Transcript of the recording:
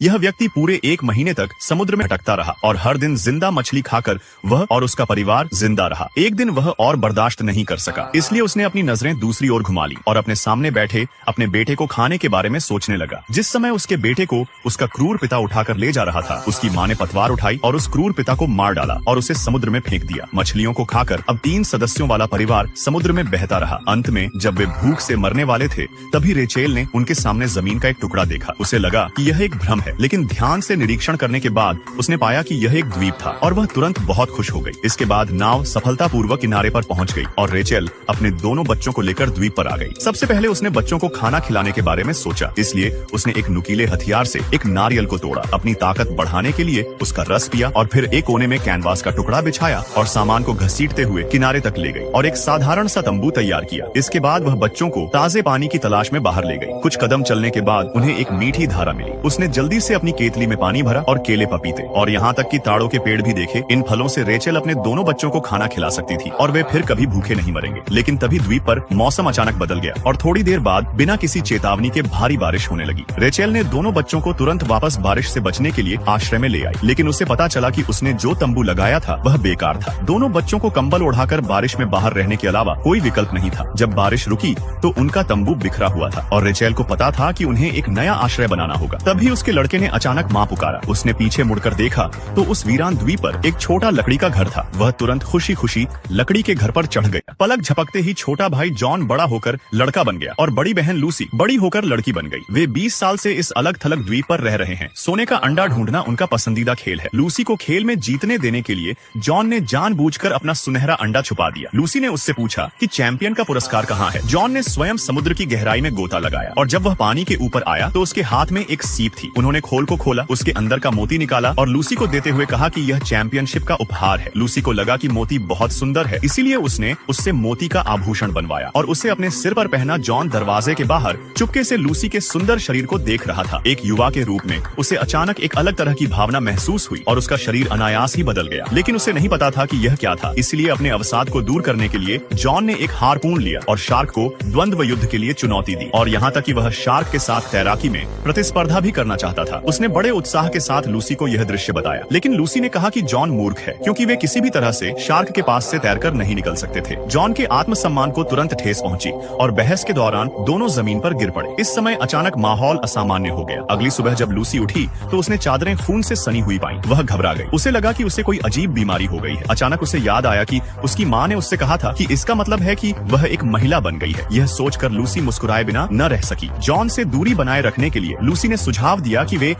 यह व्यक्ति पूरे 1 महीने तक समुद्र में भटकता रहा और हर दिन जिंदा मछली खाकर वह और उसका परिवार जिंदा रहा। एक दिन वह और बर्दाश्त नहीं कर सका, इसलिए उसने अपनी नजरें दूसरी ओर घुमा ली और अपने सामने बैठे अपने बेटे को खाने के बारे में सोचने लगा। जिस समय उसके बेटे को उसका क्रूर पिता उठाकर ले जा रहा था, उसकी माँ ने पतवार उठाई और उस क्रूर पिता को मार डाला और उसे समुद्र में फेंक दिया। मछलियों को खाकर अब 3 सदस्यों वाला परिवार समुद्र में बहता रहा। अंत में जब वे भूख से मरने वाले थे, तभी रेचेल ने उनके सामने जमीन का एक टुकड़ा देखा। उसे लगा कि यह एक भ्रम है, लेकिन ध्यान से निरीक्षण करने के बाद उसने पाया कि यह एक द्वीप था और वह तुरंत बहुत खुश हो गई। इसके बाद नाव सफलतापूर्वक किनारे पर पहुंच गई और रेचेल अपने दोनों बच्चों को लेकर द्वीप पर आ गई। सबसे पहले उसने बच्चों को खाना खिलाने के बारे में सोचा, इसलिए उसने एक नुकीले हथियार से एक नारियल को तोड़ा। अपनी ताकत बढ़ाने के लिए उसका रस पिया और फिर एक कोने में कैनवास का टुकड़ा बिछाया और सामान को घसीटते हुए किनारे तक ले गई और एक साधारण सा तंबू तैयार किया। इसके बाद वह बच्चों को ताजे पानी की तलाश में बाहर ले गई। कुछ कदम चलने के बाद उन्हें एक मीठी धारा मिली। उसने जल्दी से अपनी केतली में पानी भरा और केले पपीते और यहाँ तक कि ताड़ों के पेड़ भी देखे। इन फलों से रेचेल अपने दोनों बच्चों को खाना खिला सकती थी और वे फिर कभी भूखे नहीं मरेंगे। लेकिन तभी द्वीप पर मौसम अचानक बदल गया और थोड़ी देर बाद बिना किसी चेतावनी के भारी बारिश होने लगी। रेचेल ने दोनों बच्चों को तुरंत वापस बारिश से बचने के लिए आश्रय में ले आई, लेकिन उसे पता चला कि उसने जो तंबू लगाया था वह बेकार था। दोनों बच्चों को कंबल ओढ़ाकर बारिश में बाहर रहने के अलावा कोई विकल्प नहीं था। जब बारिश रुकी तो उनका तंबू बिखरा हुआ था और रेचेल को पता था कि उन्हें एक नया आश्रय बनाना होगा। तभी उसके लड़के ने अचानक माँ पुकारा। उसने पीछे मुड़कर देखा तो उस वीरान द्वीप पर एक छोटा लकड़ी का घर था। वह तुरंत खुशी खुशी लकड़ी के घर पर चढ़ गया। पलक झपकते ही छोटा भाई जॉन बड़ा होकर लड़का बन गया और बड़ी बहन लूसी बड़ी होकर लड़की बन गई। वे 20 साल से इस अलग थलग द्वीप पर रह रहे हैं। सोने का अंडा ढूंढना उनका पसंदीदा खेल है। लूसी को खेल में जीतने देने के लिए जॉन ने जानबूझकर अपना सुनहरा अंडा छुपा दिया। लूसी ने उससे पूछा कि चैंपियन का पुरस्कार कहाँ है। जॉन ने स्वयं समुद्र की गहराई में गोता लगाया और जब वह पानी के ऊपर आया तो उसके हाथ में एक सीप थी। उन्होंने खोल को खोला, उसके अंदर का मोती निकाला और लूसी को देते हुए कहा कि यह चैंपियनशिप का उपहार है। लूसी को लगा कि मोती बहुत सुंदर है, इसीलिए उसने उससे मोती का आभूषण बनवाया और उसे अपने सिर पर पहना। जॉन दरवाजे के बाहर चुपके से लूसी के सुंदर शरीर को देख रहा था। एक युवा के रूप में उसे अचानक एक अलग तरह की भावना महसूस हुई और उसका शरीर अनायास ही बदल गया, लेकिन उसे नहीं पता था कि यह क्या था। इसलिए अपने अवसाद को दूर करने के लिए जॉन ने एक हारपून लिया और शार्क को द्वंद्व युद्ध के लिए चुनौती दी और यहाँ तक कि वह शार्क के साथ तैराकी में प्रतिस्पर्धा भी करना चाहता था। उसने बड़े उत्साह के साथ लूसी को यह दृश्य बताया, लेकिन लूसी ने कहा कि जॉन मूर्ख है क्योंकि वे किसी भी तरह से शार्क के पास से तैरकर नहीं निकल सकते थे। जॉन के आत्मसम्मान को तुरंत ठेस पहुंची और बहस के दौरान दोनों जमीन पर गिर पड़े। इस समय अचानक माहौल असामान्य हो गया। अगली सुबह जब लूसी उठी तो उसने चादरें खून से सनी हुई पाई। वह घबरा गई। उसे लगा कि उसे कोई अजीब बीमारी हो गई है। अचानक उसे याद आया कि उसकी माँ ने उससे कहा था कि इसका मतलब है कि वह एक महिला बन गई है। यह सोचकर लूसी मुस्कुराए बिना न रह सकी। जॉन से दूरी बनाए रखने के लिए लूसी ने सुझाव दिया कि वे